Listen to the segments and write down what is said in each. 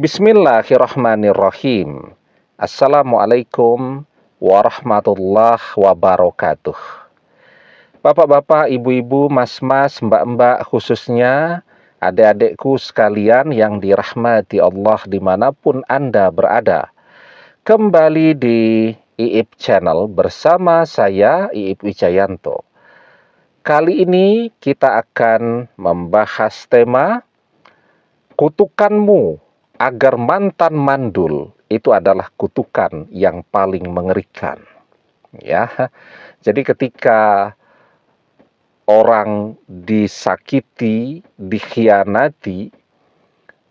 Bismillahirrahmanirrahim. Assalamualaikum warahmatullahi wabarakatuh. Bapak-bapak, ibu-ibu, mas-mas, mbak-mbak, khususnya adik-adikku sekalian yang dirahmati Allah dimanapun Anda berada. Kembali di IIP Channel bersama saya, IIP Wijayanto. Kali ini kita akan membahas tema kutukanmu agar mantan mandul itu adalah kutukan yang paling mengerikan. Ya, jadi ketika orang disakiti, dikhianati,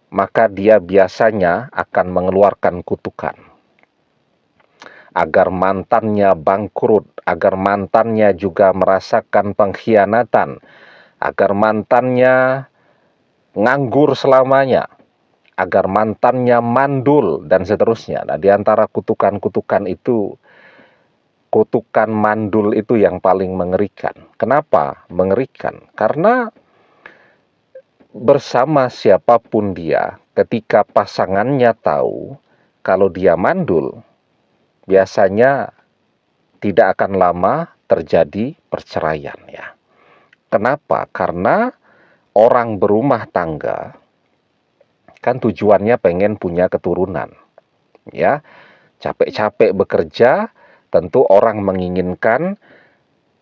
maka dia biasanya akan mengeluarkan kutukan agar mantannya bangkrut, agar mantannya juga merasakan pengkhianatan, agar mantannya nganggur selamanya, agar mantannya mandul, dan seterusnya. Nah, di antara kutukan-kutukan itu, kutukan mandul itu yang paling mengerikan. Kenapa mengerikan? Karena bersama siapapun dia, ketika pasangannya tahu kalau dia mandul, biasanya tidak akan lama terjadi perceraian ya. Kenapa? Karena orang berumah tangga kan tujuannya pengen punya keturunan. Ya, capek-capek bekerja, tentu orang menginginkan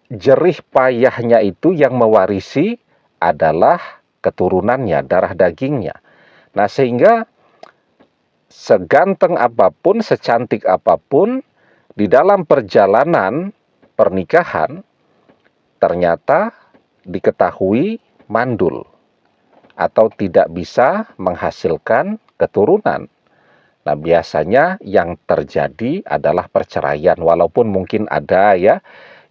jerih payahnya itu yang mewarisi adalah keturunannya, darah dagingnya. Nah, sehingga seganteng apapun, secantik apapun, di dalam perjalanan pernikahan ternyata diketahui mandul atau tidak bisa menghasilkan keturunan. Nah, biasanya yang terjadi adalah perceraian, walaupun mungkin ada ya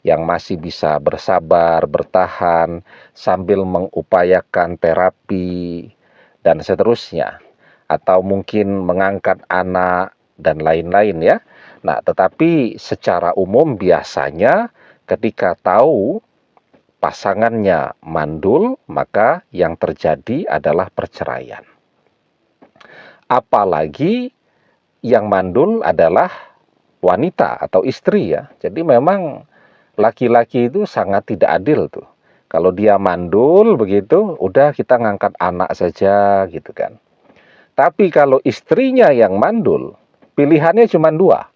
yang masih bisa bersabar, bertahan sambil mengupayakan terapi dan seterusnya, atau mungkin mengangkat anak dan lain-lain ya. Nah, tetapi secara umum biasanya ketika tahu pasangannya mandul, maka yang terjadi adalah perceraian. Apalagi yang mandul adalah wanita atau istri ya. Jadi memang laki-laki itu sangat tidak adil tuh. Kalau dia mandul begitu, udah kita ngangkat anak saja gitu kan. Tapi kalau istrinya yang mandul, pilihannya cuma dua.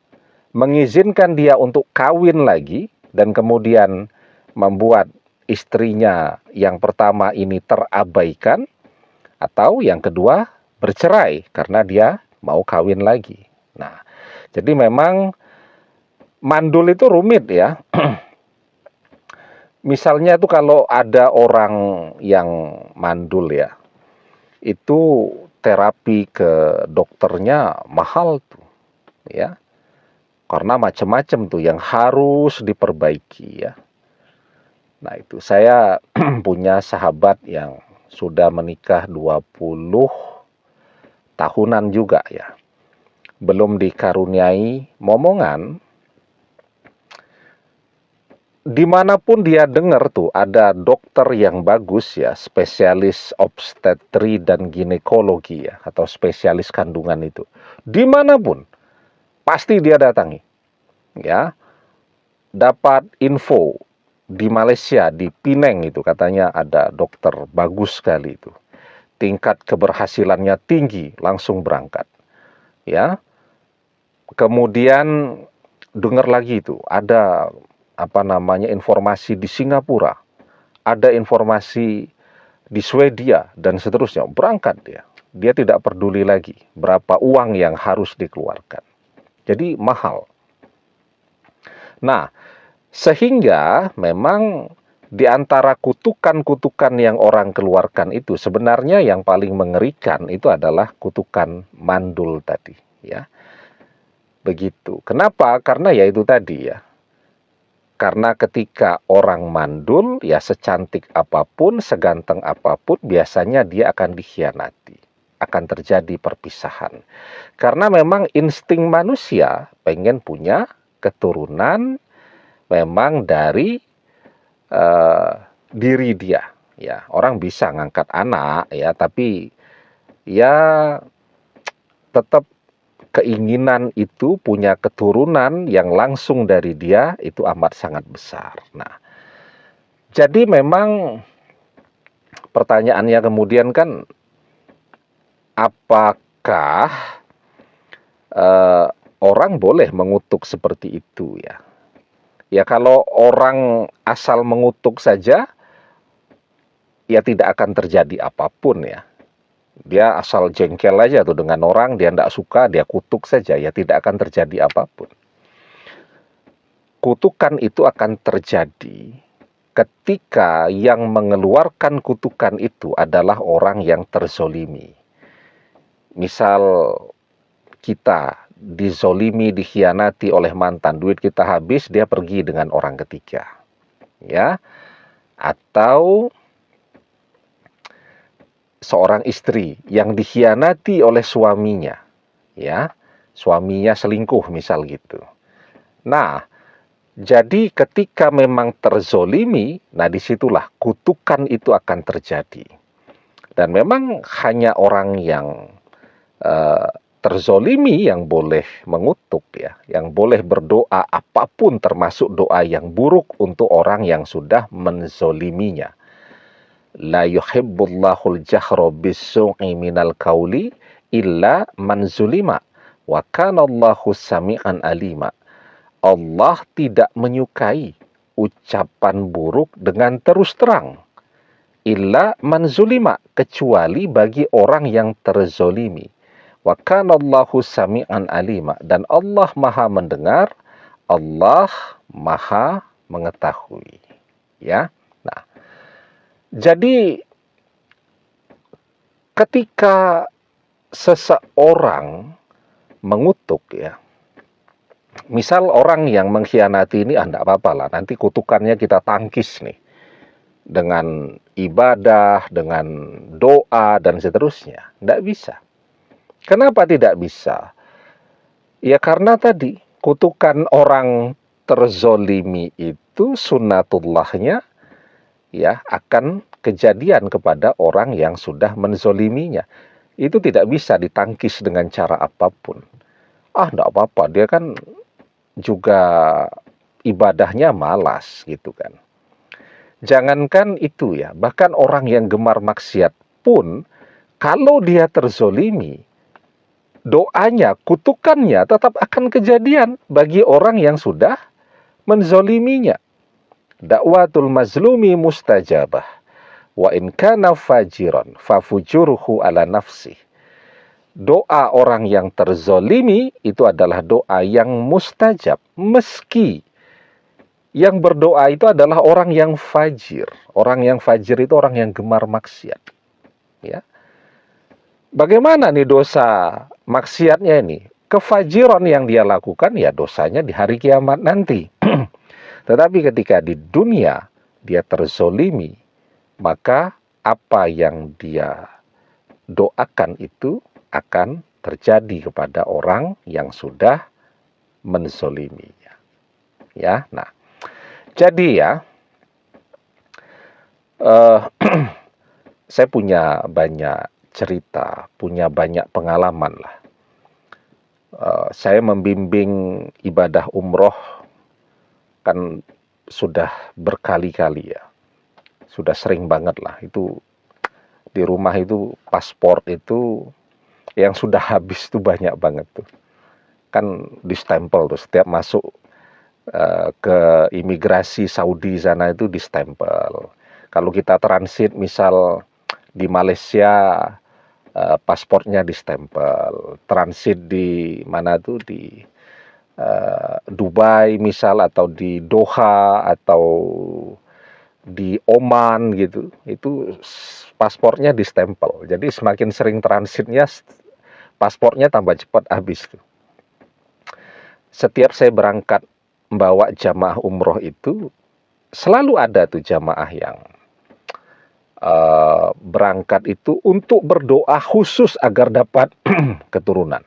Mengizinkan dia untuk kawin lagi dan kemudian membuat istrinya yang pertama ini terabaikan, atau yang kedua bercerai karena dia mau kawin lagi. Nah, jadi memang mandul itu rumit ya. Misalnya itu kalau ada orang yang mandul ya, itu terapi ke dokternya mahal tuh ya. Karena macam-macam tuh yang harus diperbaiki ya. Nah, itu saya punya sahabat yang sudah menikah 20 tahunan juga ya. Belum dikaruniai momongan. Dimanapun dia dengar tuh ada dokter yang bagus ya, spesialis obstetri dan ginekologi ya, atau spesialis kandungan itu. Dimanapun pasti dia datangi ya. Dapat info di Malaysia, di Penang itu katanya ada dokter bagus sekali itu. Tingkat keberhasilannya tinggi, langsung berangkat. Ya. Kemudian dengar lagi itu, ada informasi di Singapura, ada informasi di Swedia dan seterusnya. Berangkat dia. Dia tidak peduli lagi berapa uang yang harus dikeluarkan. Jadi mahal. Nah, sehingga memang di antara kutukan-kutukan yang orang keluarkan itu sebenarnya yang paling mengerikan itu adalah kutukan mandul tadi ya. Begitu. Kenapa? Karena ya itu tadi ya. Karena ketika orang mandul ya secantik apapun, seganteng apapun biasanya dia akan dikhianati. Akan terjadi perpisahan. Karena memang insting manusia pengen punya keturunan memang dari diri dia ya. Orang bisa ngangkat anak ya, tapi ya tetap keinginan itu punya keturunan yang langsung dari dia itu amat sangat besar. Nah, jadi memang pertanyaannya kemudian kan, apakah orang boleh mengutuk seperti itu ya? Ya kalau orang asal mengutuk saja, ya tidak akan terjadi apapun ya. Dia asal jengkel aja tuh dengan orang, dia tidak suka, dia kutuk saja, ya tidak akan terjadi apapun. Kutukan itu akan terjadi ketika yang mengeluarkan kutukan itu adalah orang yang terzolimi. Misal kita dizolimi, dikhianati oleh mantan, duit kita habis, dia pergi dengan orang ketiga. Ya, atau seorang istri yang dikhianati oleh suaminya, ya, suaminya selingkuh misal gitu. Nah, jadi ketika memang terzolimi, nah disitulah kutukan itu akan terjadi. Dan memang hanya orang yang terzolimi yang boleh mengutuk ya, yang boleh berdoa apapun termasuk doa yang buruk untuk orang yang sudah menzoliminya. La yuhibbullahul jahra bis-su'i minal qauli illa man zulima wa kanallahu sami'an alima. Allah tidak menyukai ucapan buruk dengan terus terang. Illa man zulima, kecuali bagi orang yang terzolimi. Wa kanallahu sami'an alima, dan Allah Maha mendengar, Allah Maha mengetahui. Ya. Nah, jadi ketika seseorang mengutuk ya, misal orang yang mengkhianati ini, enggak apa-apa lah, nanti kutukannya kita tangkis nih dengan ibadah, dengan doa dan seterusnya. Enggak bisa. Kenapa tidak bisa? Ya karena tadi kutukan orang terzolimi itu sunnatullahnya ya akan kejadian kepada orang yang sudah menzoliminya. Itu tidak bisa ditangkis dengan cara apapun. Enggak apa-apa, dia kan juga ibadahnya malas gitu kan. Jangankan itu ya, bahkan orang yang gemar maksiat pun kalau dia terzolimi, doanya, kutukannya tetap akan kejadian bagi orang yang sudah menzoliminya. Dakwatul mazlumi mustajabah, wa in kana fajiran fafujuruhu ala nafsih. Doa orang yang terzolimi itu adalah doa yang mustajab, meski yang berdoa itu adalah orang yang fajir. Orang yang fajir itu orang yang gemar maksiat. Ya. Bagaimana nih dosa maksiatnya ini? Kefajiran yang dia lakukan ya dosanya di hari kiamat nanti. Tetapi ketika di dunia dia terzolimi, maka apa yang dia doakan itu akan terjadi kepada orang yang sudah menzoliminya. Ya, nah. Jadi ya, saya punya banyak cerita, punya banyak pengalaman lah. Saya membimbing ibadah umroh kan sudah berkali-kali ya, sudah sering banget lah. Itu di rumah itu paspor itu yang sudah habis tuh banyak banget tuh. Kan distempel tuh setiap masuk ke imigrasi Saudi sana itu distempel. Kalau kita transit misal di Malaysia, paspornya distempel. Transit di mana tuh di Dubai misal, atau di Doha, atau di Oman gitu, itu paspornya distempel. Jadi semakin sering transitnya, paspornya tambah cepat habis tuh. Setiap saya berangkat membawa jamaah umroh itu selalu ada tuh jamaah yang berangkat itu untuk berdoa khusus agar dapat keturunan.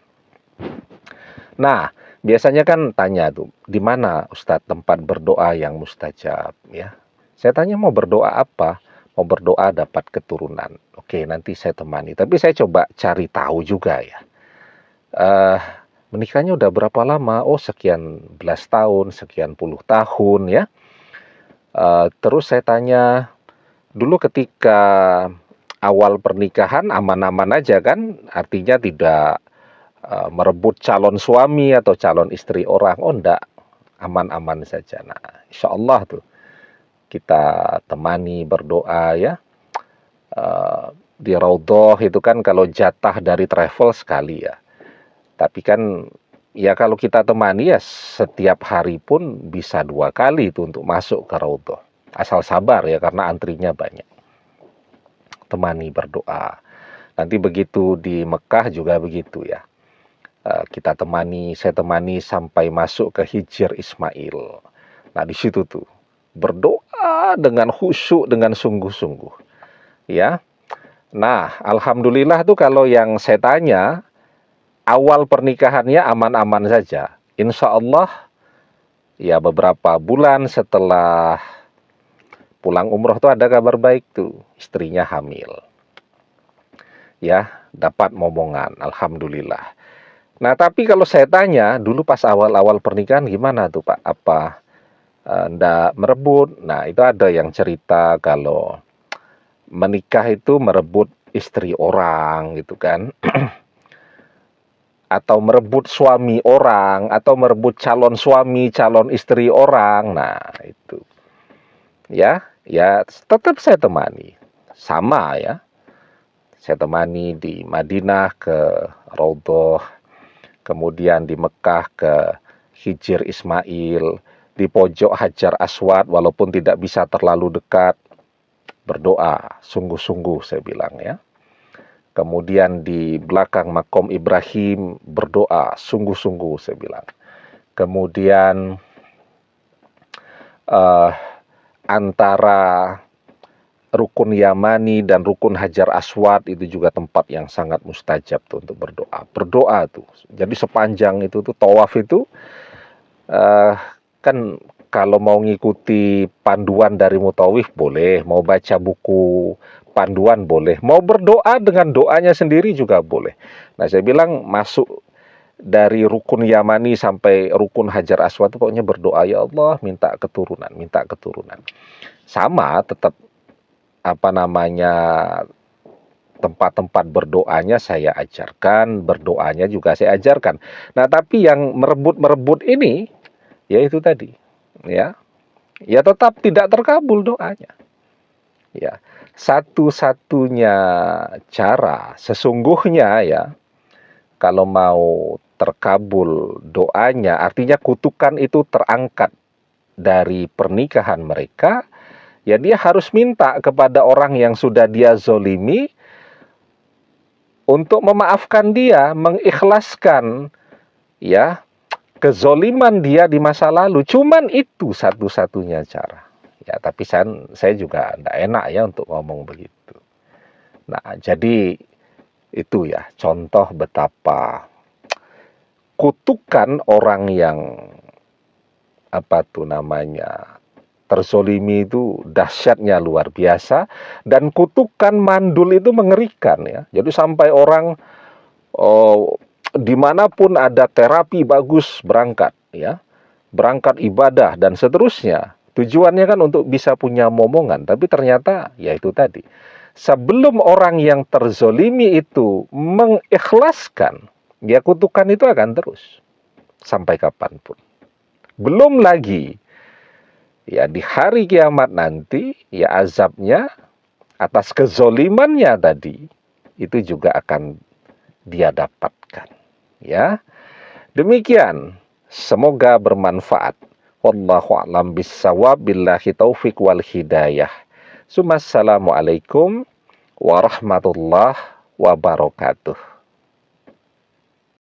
Nah, biasanya kan tanya tuh, di mana Ustadz tempat berdoa yang mustajab ya? Saya tanya mau berdoa apa? Mau berdoa dapat keturunan. Oke, nanti saya temani. Tapi saya coba cari tahu juga ya. eh, menikahnya udah berapa lama? Oh, sekian belas tahun, sekian puluh tahun ya. Terus saya tanya, dulu ketika awal pernikahan aman-aman aja kan? Artinya tidak merebut calon suami atau calon istri orang. Oh, enggak, aman-aman saja. Nah, insya Allah tuh kita temani berdoa ya. Eh, di Raudhah itu kan kalau jatah dari travel sekali ya. Tapi kan ya kalau kita temani ya setiap hari pun bisa 2 kali itu untuk masuk ke Raudhah. Asal sabar ya karena antrinya banyak. Temani berdoa. Nanti begitu di Mekah juga begitu ya. Saya temani sampai masuk ke Hijr Ismail. Nah, di situ tuh berdoa dengan khusyuk, dengan sungguh-sungguh. Ya. Nah, alhamdulillah tuh kalau yang saya tanya, awal pernikahannya aman-aman saja. Insya Allah, ya beberapa bulan setelah pulang umroh tuh ada kabar baik tuh, istrinya hamil. Ya, dapat momongan, alhamdulillah. Nah, tapi kalau saya tanya, dulu pas awal-awal pernikahan gimana tuh Pak? Apa ndak merebut? Nah, itu ada yang cerita kalau menikah itu merebut istri orang gitu kan. Atau merebut suami orang, atau merebut calon suami, calon istri orang. Nah, itu. Ya tetap saya temani. Sama ya. Saya temani di Madinah ke Raudhah, kemudian di Mekah ke Hijr Ismail, di pojok Hajar Aswad walaupun tidak bisa terlalu dekat, berdoa sungguh-sungguh saya bilang ya. Kemudian di belakang makom Ibrahim berdoa sungguh-sungguh saya bilang. Kemudian antara rukun Yamani dan rukun Hajar Aswad itu juga tempat yang sangat mustajab tuh untuk berdoa. Berdoa tuh. Jadi sepanjang itu tuh tawaf itu kan kalau mau ngikuti panduan dari mutawif boleh, mau baca buku panduan boleh, mau berdoa dengan doanya sendiri juga boleh. Nah, saya bilang masuk dari rukun Yamani sampai rukun Hajar Aswad itu pokoknya berdoa, ya Allah minta keturunan, minta keturunan. Sama tetap tempat-tempat berdoanya saya ajarkan, berdoanya juga saya ajarkan. Nah, tapi yang merebut-merebut ini ya itu tadi. Ya. Ya tetap tidak terkabul doanya. Ya. Satu-satunya cara sesungguhnya ya kalau mau terkabul doanya, artinya kutukan itu terangkat dari pernikahan mereka, ya dia harus minta kepada orang yang sudah dia zolimi untuk memaafkan dia, mengikhlaskan ya kezoliman dia di masa lalu. Cuman itu satu-satunya cara. Ya, tapi saya juga tidak enak ya untuk ngomong begitu. Nah, jadi itu ya contoh betapa kutukan orang yang terzolimi itu dahsyatnya luar biasa, dan kutukan mandul itu mengerikan ya. Jadi sampai orang dimanapun ada terapi bagus berangkat ya, berangkat ibadah dan seterusnya. Tujuannya kan untuk bisa punya momongan, tapi ternyata ya itu tadi. Sebelum orang yang terzolimi itu mengikhlaskan, ya kutukan itu akan terus sampai kapanpun. Belum lagi ya di hari kiamat nanti ya azabnya atas kezolimannya tadi itu juga akan dia dapatkan ya. Demikian, semoga bermanfaat. Wallahu a'lam bissawab, billahi taufik wal hidayah. Assalamualaikum warahmatullahi wabarakatuh.